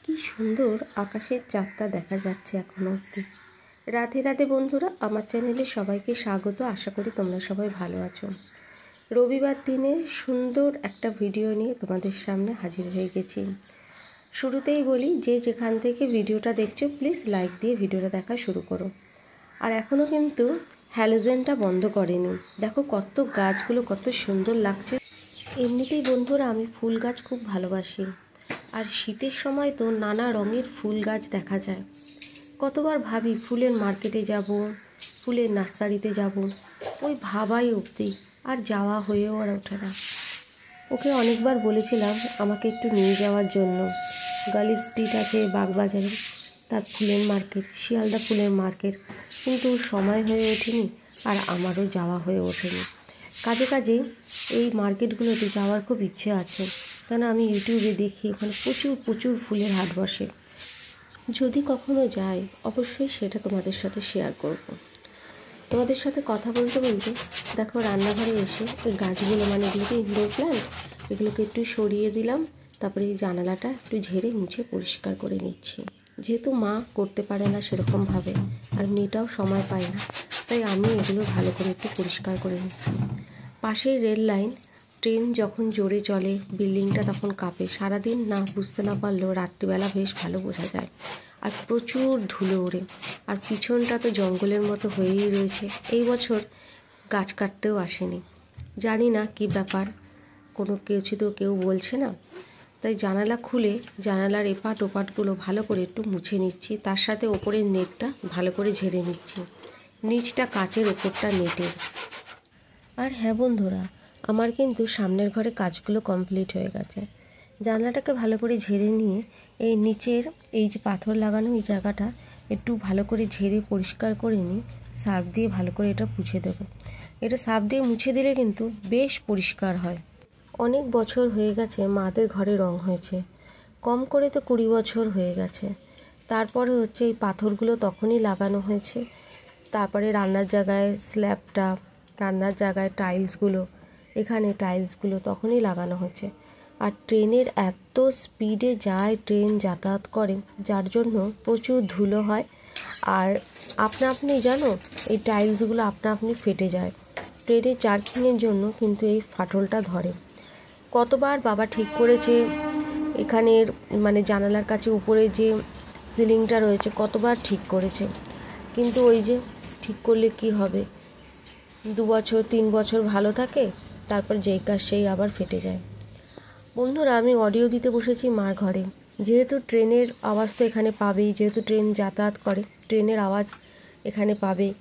কি সুন্দর আকাশের চাঁদটা দেখা যাচ্ছে এখনো অবধি। রাধে রাধে বন্ধুরা, আমার চ্যানেলে সবাইকে স্বাগত। আশা করি তোমরা সবাই ভালো আছো। রবিবার দিনে সুন্দর একটা ভিডিও নিয়ে তোমাদের সামনে হাজির হয়ে গেছি। শুরুতেই বলি, যে যেখান থেকে ভিডিওটা দেখছো প্লিজ লাইক দিয়ে ভিডিওটা দেখা শুরু করো। আর এখনও কিন্তু হ্যালোজেনটা বন্ধ করেনি। দেখো কত গাছগুলো কত সুন্দর লাগছে। এমনিতেই বন্ধুরা আমি ফুল গাছ খুব ভালোবাসি, আর শীতের সময় তো নানা রঙের ফুল গাছ দেখা যায়। কতবার ভাবি ফুলের মার্কেটে যাব, ফুলের নার্সারিতে যাব, ওই ভাবাই অবধি আর যাওয়া হয়েও আর ওঠে না। ওকে অনেকবার বলেছিলাম আমাকে একটু নিয়ে যাওয়ার জন্য। গালিব স্ট্রিট আছে বাগবাজারে, তার ফুলের মার্কেট, শিয়ালদা ফুলের মার্কেট, কিন্তু সময় হয়ে ওঠেনি আর আমারও যাওয়া হয়ে ওঠেনি। কাজে কাজে এই মার্কেটগুলোতে যাওয়ার খুব ইচ্ছে আছে, কেন আমি ইউটিউবে দেখি ওখানে প্রচুর প্রচুর ফুলের হাট বসে। যদি কখনো যাই অবশ্যই সেটা তোমাদের সাথে শেয়ার করব। তোমাদের সাথে কথা বলতে বলতে দেখো রান্নাঘরে এসে এই গাছগুলো, মানে এগুলোকে ইনডোর প্ল্যান্ট, এগুলোকে একটু সরিয়ে দিলাম। তারপরে এই জানালাটা একটু ঝেড়ে মুছে পরিষ্কার করে নিচ্ছি। যেহেতু মা করতে পারে না সেরকমভাবে, আর মেয়েটাও সময় পায় না, তাই আমি এগুলো ভালো করে একটু পরিষ্কার করে নিচ্ছি। পাশেই রেল লাইন, ট্রেন যখন জোরে চলে বিল্ডিংটা তখন কাঁপে। সারাদিন না বুঝতে না পারলেও রাত্রিবেলা বেশ ভালো বোঝা যায়। আর প্রচুর ধুলো ওড়ে, আর পিছনটা তো জঙ্গলের মতো হয়েই রয়েছে। এই বছর গাছ কাটতেও আসেনি, জানি না কি ব্যাপার, কোনো কিছু তো কেউ বলছে না। তাই জানালা খুলে জানালার এপাট ওপাটগুলো ভালো করে একটু মুছে নিচ্ছি, তার সাথে ওপরের নেটটা ভালো করে ঝেড়ে নিচ্ছি। নিচটা কাচের, ওপরটা নেটের। আর হ্যাঁ বন্ধুরা, আমার কিন্তু সামনের ঘরে কাজগুলো কমপ্লিট হয়ে গেছে। জানলাটাকে ভালো করে ঝেড়ে নিয়ে এই নিচের এই যে পাথর লাগানো এই জায়গাটা একটু ভালো করে ঝেড়ে পরিষ্কার করে নিই। সার্ফ দিয়ে ভালো করে এটা মুছে দেবো। এটা সার্ফ দিয়ে মুছে দিলে কিন্তু বেশ পরিষ্কার হয়। অনেক বছর হয়ে গেছে মাদের ঘরে রং হয়েছে, কম করে তো 20 বছর হয়ে গেছে। তারপরে হচ্ছে এই পাথরগুলো তখনই লাগানো হয়েছে। তারপরে রান্নার জায়গায় স্ল্যাবটা, রান্নার জায়গায় টাইলসগুলো, এখানে টাইলসগুলো তখনই লাগানো হচ্ছে। আর ট্রেনের এত স্পিডে যায়, ট্রেন যাতায়াত করে, যার জন্য প্রচুর ধুলো হয়। আর আপনি জানো এই টাইলসগুলো আপনি ফেটে যায়। ট্রেনের জার্কিংয়ের জন্য কিন্তু এই ফাটলটা ধরে। কতবার বাবা ঠিক করেছে, এখানের মানে জানালার কাছে উপরে যে সিলিংটা রয়েছে কতবার ঠিক করেছে, কিন্তু ওই যে ঠিক করলে কি হবে, 2 বছর 3 বছর ভালো থাকে, তারপর যেই কাজ সেই আবার ফেটে যায়। বন্ধুরা আমি অডিও দিতে বসেছি মার ঘরে, যেহেতু ট্রেনের আওয়াজ তো এখানে পাবেই, যেহেতু ট্রেন যাতায়াত করে ট্রেনের আওয়াজ এখানে পাবেই।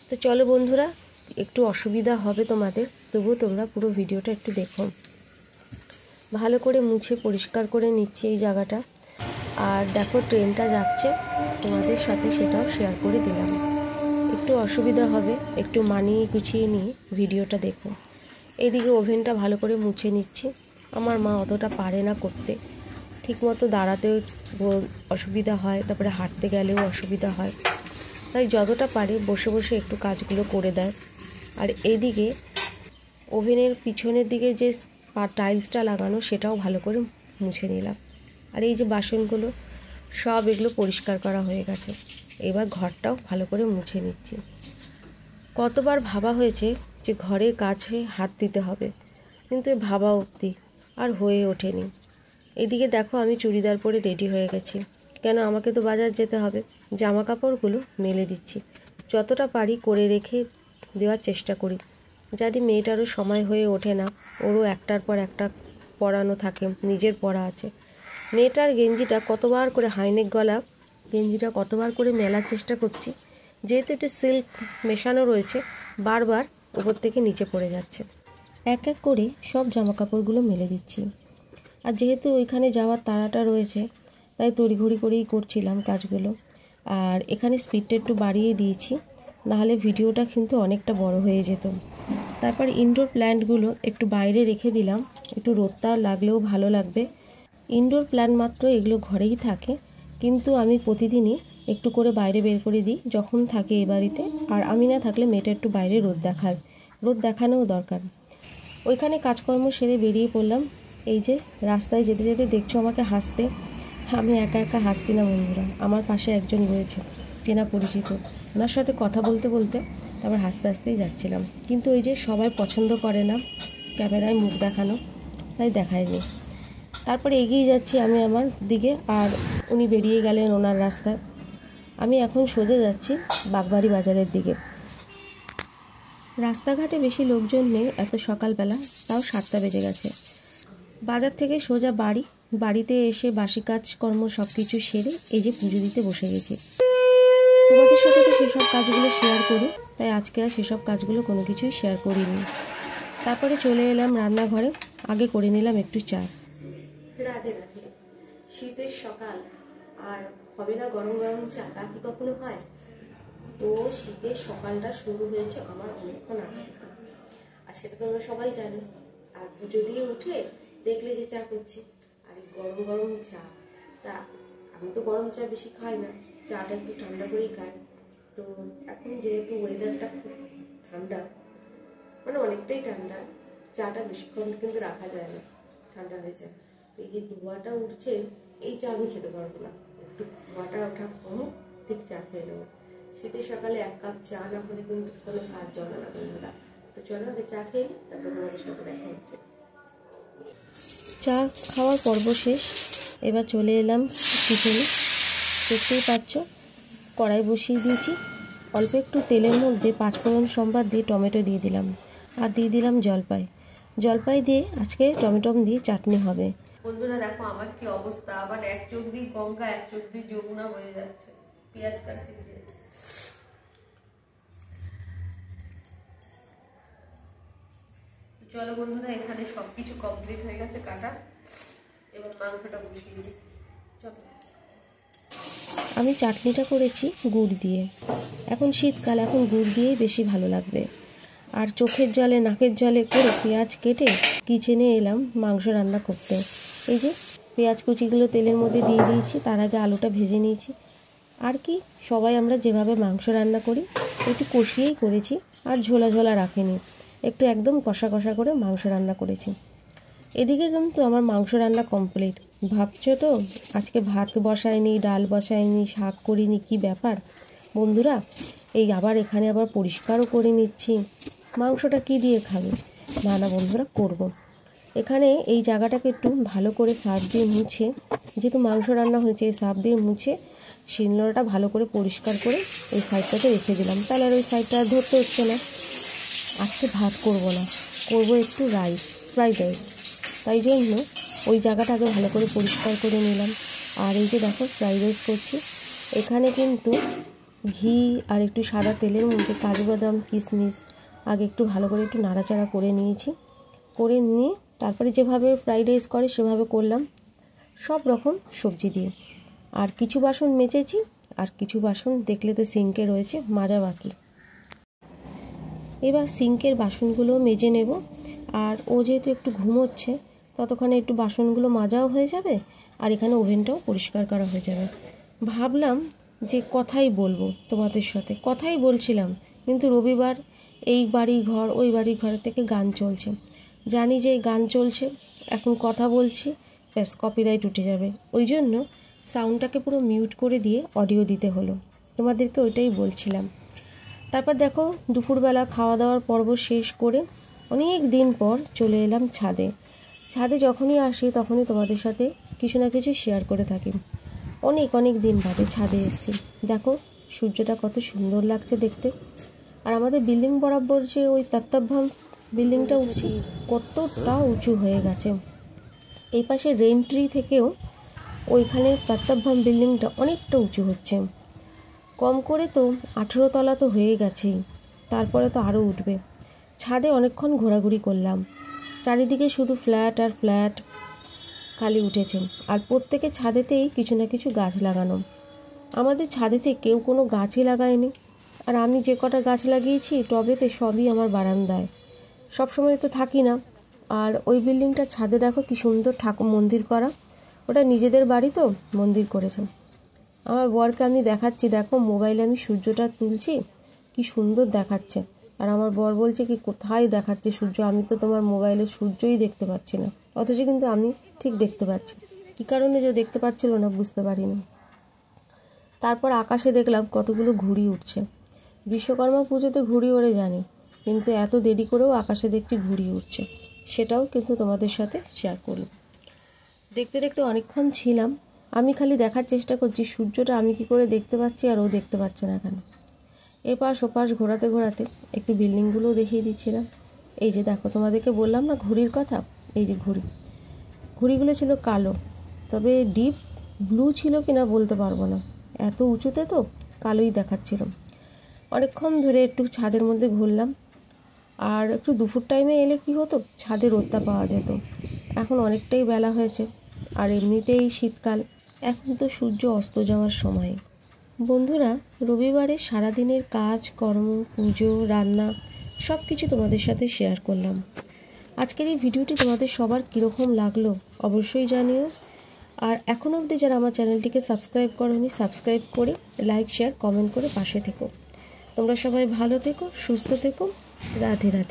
তো চলো বন্ধুরা, একটু অসুবিধা হবে তোমাদের, তবুও তোমরা পুরো ভিডিওটা একটু দেখো। ভালো করে মুছে পরিষ্কার করে নিচ্ছি এই জায়গাটা। আর দেখো ট্রেনটা যাচ্ছে, তোমাদের সাথে সেটাও শেয়ার করে দিলাম। একটু অসুবিধা হবে, একটু মানিয়ে গুছিয়ে নিয়ে ভিডিওটা দেখো। এদিকে ওভেনটা ভালো করে মুছে নিচ্ছি। আমার মা অতটা পারে না করতে, ঠিকমতো দাঁড়াতেও অসুবিধা হয়, তারপরে হাঁটতে গেলেও অসুবিধা হয়, তাই যতটা পারে বসে বসে একটু কাজগুলো করে দেয়। আর এদিকে ওভেনের পিছনের দিকে যে টাইলসটা লাগানো সেটাও ভালো করে মুছে নিলাম। আর এই যে বাসনগুলো সব এগুলো পরিষ্কার করা হয়ে গেছে। এবার ঘরটাও ভালো করে মুছে নিচ্ছি। কতবার ভাবা হয়েছে যে ঘরের কাছে হাত দিতে হবে, কিন্তু ভাবা অবধি আর হয়ে ওঠেনি। এদিকে দেখো আমি চুড়িদার পরে রেডি হয়ে গেছি, কেন আমাকে তো বাজার যেতে হবে। জামা কাপড়গুলো মেলে দিচ্ছি, যতটা পারি করে রেখে দেওয়ার চেষ্টা করি। জানি মেয়েটারও সময় হয়ে ওঠে না, ওরও একটার পর একটা পরানো থাকে, নিজের পড়া আছে। মেয়েটার গেঞ্জিটা কতবার করে হাইনেক গলা গেঞ্জিটা কতবার করে মেলার চেষ্টা করছি, যেহেতু একটু সিল্ক মেশানো রয়েছে, বারবার উপর থেকে নিচে পড়ে যাচ্ছে। এক এক করে সব জামা কাপড়গুলো মেলে দিচ্ছি। আর যেহেতু ওইখানে যাওয়ার তাড়াটা রয়েছে, তাই তড়িঘড়ি করেই করছিলাম কাজগুলো। আর এখানে স্পিডটা একটু বাড়িয়ে দিয়েছি, নাহলে ভিডিওটা কিন্তু অনেকটা বড় হয়ে যেত। তারপর ইনডোর প্ল্যান্টগুলো একটু বাইরে রেখে দিলাম, একটু রোদটা লাগলেও ভালো লাগবে। ইনডোর প্ল্যান্ট মাত্র এগুলো ঘরেই থাকে, কিন্তু আমি প্রতিদিনই একটু করে বাইরে বের করে দিই যখন থাকে এ বাড়িতে। আর আমি না থাকলে মেয়েটা একটু বাইরে রোদ দেখায়, রোদ দেখানোও দরকার। ওইখানে কাজকর্ম সেরে বেরিয়ে পড়লাম। এই যে রাস্তায় যেতে যেতে দেখছো আমাকে হাসতে আমি একা একা হাসছি না বন্ধুরা, আমার পাশে একজন রয়েছে চেনা পরিচিত, ওনার সাথে কথা বলতে বলতে তারপর হাসতে হাসতেই যাচ্ছিলাম। কিন্তু ওই যে সবাই পছন্দ করে না ক্যামেরায় মুখ দেখানো, তাই দেখায়নি। তারপরে এগিয়ে যাচ্ছি আমি আমার দিকে, আর উনি বেরিয়ে গেলেন ওনার রাস্তায়। আমি এখন সোজা যাচ্ছি বাগবাড়ি বাজারের দিকে। রাস্তাঘাটে বেশি লোকজন নেই এত সকালবেলা, তাও 7টা বেজে গেছে। বাজার থেকে সোজা বাড়িতে এসে বাসি কাজকর্ম সব কিছু সেরে এই যে পুজো দিতে বসে গেছি। তোমাদের সাথে তো সেসব কাজগুলো শেয়ার করি, তাই আজকে আর সেসব কাজগুলো কোনো কিছুই শেয়ার করিনি। তারপরে চলে এলাম রান্নাঘরে, আগে করে নিলাম একটু চা। রাধে রাধে। শীতের সকাল আর হবে না গরম গরম চা, তা কি কখনো হয়? তো শীতের সকালটা শুরু হয়েছে আমার অনেকক্ষণ আগে থেকে, আর সেটা তোমরা সবাই জানো। আর পুজো দিয়ে উঠে দেখলে যে চা করছি, আর গরম গরম চা। তা আমি তো গরম চা বেশি খাই না, চাটা একটু ঠান্ডা করেই খাই। তো এখন যেহেতু ওয়েদারটা খুব ঠান্ডা, মানে অনেকটাই ঠান্ডা, চাটা বেশিক্ষণ কিন্তু রাখা যায় না, ঠান্ডা হয়ে যায়। এই যে ধোঁয়াটা উঠছে, এই চা আমি খেতে পারবো না, একটু ধোঁয়াটা ওঠা কম ঠিক চা খেয়ে নেবো। শীতের সকালে 1 কাপ চা না হলে কিন্তু কোনো কাজ জমে না বন্ধুরা। তো চলো আগে চা খেয়ে নিই, তারপর তোমাদের সাথে দেখা হচ্ছে। চা খাওয়ার পর্ব শেষ, এবার চলে এলাম কিচেনে। দেখতেই পাচ্ছ কড়াই বসিয়ে দিয়েছি, অল্প একটু তেলের মধ্যে 5 ফোড়ন সম্বাদ দিয়ে টমেটো দিয়ে দিলাম, আর দিয়ে দিলাম জলপাই দিয়ে আজকে টমেটো দিয়ে চাটনি হবে। বন্ধুরা দেখো আমার কি অবস্থা, আবার এক চোখ দিয়ে গঙ্গা এক চোখ দিয়ে যমুনা হয়ে যাচ্ছে পেঁয়াজ কাটতে গিয়ে। চলো বন্ধুরা, এখানে সবকিছু কমপ্লিট হয়ে গেছে কাটা, এবার মাংসটা বসিয়ে দিই। চলো। আমি চাটনিটা করেছি গুড় দিয়ে, এখন শীতকাল, এখন গুড় দিয়েই বেশি ভালো লাগবে। আর চোখের জলে নাকের জলে করে পেঁয়াজ কেটে কিচেনে এলাম মাংস রান্না করতে। এই যে পেঁয়াজ কুচিগুলো তেলের মধ্যে দিয়ে দিয়েছি, তার আগে আলুটা ভেজে নিয়েছি। আর কি, সবাই আমরা যেভাবে মাংস রান্না করি একটু কষিয়েই করেছি, আর ঝোলা ঝোলা রাখিনি, একটু একদম কষা কষা করে মাংস রান্না করেছি। এদিকে কিন্তু আমার মাংস রান্না কমপ্লিট। ভাবছো তো আজকে ভাত বসায়নি, ডাল বসায়নি, শাক করিনি, কি ব্যাপার বন্ধুরা? এই আবার এখানে আবার পরিষ্কারও করে নিচ্ছি, মাংসটা কি দিয়ে খাবে? না না বন্ধুরা, করব। এখানে এই জায়গাটাকে একটু ভালো করে সার্ফ দিয়ে মুছে, যেহেতু মাংস রান্না হয়েছে, এই সার্ফ দিয়ে মুছে শিলনোড়াটা ভালো করে পরিষ্কার করে এই সাইডটাতে রেখে দিলাম, তাহলে আর ওই সাইডটা আর ধরতে হচ্ছে না। আজকে ভাত করব না, করব একটু ফ্রাইড রাইস, তাই জন্য ওই জায়গাটা আগে ভালো করে পরিষ্কার করে নিলাম। আর এই যে দেখো ফ্রাইড রাইস করছি, এখানে কিন্তু ঘি আর একটু সাদা তেলের মধ্যে কাজু বাদাম কিশমিশ আগে একটু ভালো করে একটু নাড়াচাড়া করে নিয়েছি, করে নিয়ে তারপরে যেভাবে ফ্রাইড রাইস করে সেভাবে করলাম, সব রকম সবজি দিয়ে। আর কিছু বাসন মেজেছি, আর কিছু বাসন দেখলে তো সিঙ্কে রয়েছে, মাজা বাকি। এবার সিঙ্কের বাসনগুলো মেজে নেব, আর ও যেহেতু একটু ঘুমোচ্ছে ততক্ষণে একটু বাসনগুলো মাজাও হয়ে যাবে, আর এখানে ওভেনটাও পরিষ্কার করা হয়ে যাবে। ভাবলাম যে কথাই বলবো তোমাদের সাথে, কথাই বলছিলাম, কিন্তু রবিবার এই বাড়ি ঘর ওই বাড়ি ঘরের থেকে গান চলছে, জানি যে গান চলছে, এখন কথা বলছি, ব্যাস কপিরাইট উঠে যাবে, ওই জন্য সাউন্ডটাকে পুরো মিউট করে দিয়ে অডিও দিতে হলো, তোমাদেরকে ওইটাই বলছিলাম। তারপর দেখো দুপুরবেলা খাওয়া দাওয়ার পর্ব শেষ করে অনেক দিন পর চলে এলাম ছাদে। যখনই আসি তখনই তোমাদের সাথে কিছু না কিছু শেয়ার করে থাকি। অনেক দিন বাদে ছাদে এসেছি, দেখো সূর্যটা কত সুন্দর লাগছে দেখতে। আর আমাদের বিল্ডিং বরাবর যে ওই তাত্তাভাম বিল্ডিংটা উঠছে, কতটা উঁচু হয়ে গেছে। এই পাশে রেইন ট্রি থেকেও ওইখানে তাত্তাভাম বিল্ডিংটা অনেকটা উঁচু হচ্ছে, কম করে তো 18 তলা তো হয়ে গেছেই, তারপরে তো আরও উঠবে। ছাদে অনেকক্ষণ ঘোরাঘুরি করলাম, চারিদিকে শুধু ফ্ল্যাট আর ফ্ল্যাট খালি উঠেছে, আর প্রত্যেকের ছাদেতেই কিছু না কিছু গাছ লাগানো। আমাদের ছাদেতে কেউ কোনো গাছই লাগায়নি, আর আমি যে কটা গাছ লাগিয়েছি টবেতে সবই আমার বারান্দায়, সবসময় তো থাকি না। আর ওই বিল্ডিংটার ছাদে দেখো কি সুন্দর ঠাকুর মন্দির করা, ওটা নিজেদের বাড়ি তো মন্দির করেছে। আমার বরকে আমি দেখাচ্ছি, দেখো মোবাইলে আমি সূর্যটা তুলছি, কি সুন্দর দেখাচ্ছে। আর আমার বর বলছে কি কোথায় দেখাচ্ছে সূর্য, আমি তো তোমার মোবাইলে সূর্যই দেখতে পাচ্ছি না, অথচ কিন্তু আমি ঠিক দেখতে পাচ্ছি। কী কারণে যে দেখতে পাচ্ছিল না বুঝতে পারিনি। তারপর আকাশে দেখলাম কতগুলো ঘুড়ি উঠছে। বিশ্বকর্মা পুজোতে ঘুড়ি ওড়ে জানি, কিন্তু এত দেরি করেও আকাশে দেখছি ঘুড়ি উঠছে, সেটাও কিন্তু তোমাদের সাথে শেয়ার করলাম। দেখতে দেখতে অনেকক্ষণ ছিলাম। আমি খালি দেখার চেষ্টা করছি সূর্যটা আমি কি করে দেখতে পাচ্ছি আর ও দেখতে পাচ্ছে না কেন। এপাশ ওপাশ ঘোরাতে ঘোরাতে একটু বিল্ডিংগুলোও দেখিয়ে দিচ্ছিলাম। এই যে দেখো, তোমাদেরকে বললাম না ঘুড়ির কথা, এই যে ঘুড়িগুলো ছিল কালো, তবে ডিপ ব্লু ছিল কিনা বলতে পারবো না, এত উঁচুতে তো কালোই দেখাচ্ছিল। অনেকক্ষণ ধরে একটু ছাদের মধ্যে ঘুরলাম। আর একটু দুপুর টাইমে এলে কি হতো, ছাদে রোদটা পাওয়া যেত। এখন অনেকটাই বেলা হয়েছে, আর এমনিতেই শীতকাল, এখন তো সূর্য অস্ত যাওয়ার সময়। বন্ধুরা, রবিবারে সারাদিনের কাজ কর্ম, পুজো, রান্না সব কিছু তোমাদের সাথে শেয়ার করলাম। আজকের এই ভিডিওটি তোমাদের সবার কীরকম লাগলো অবশ্যই জানিও। আর এখনও অবধি যারা আমার চ্যানেলটিকে সাবস্ক্রাইব করোনি, সাবস্ক্রাইব করে লাইক শেয়ার কমেন্ট করে পাশে থেকো। তোমরা সবাই ভালো থেকো, সুস্থ থেকো। রাধে রাধে।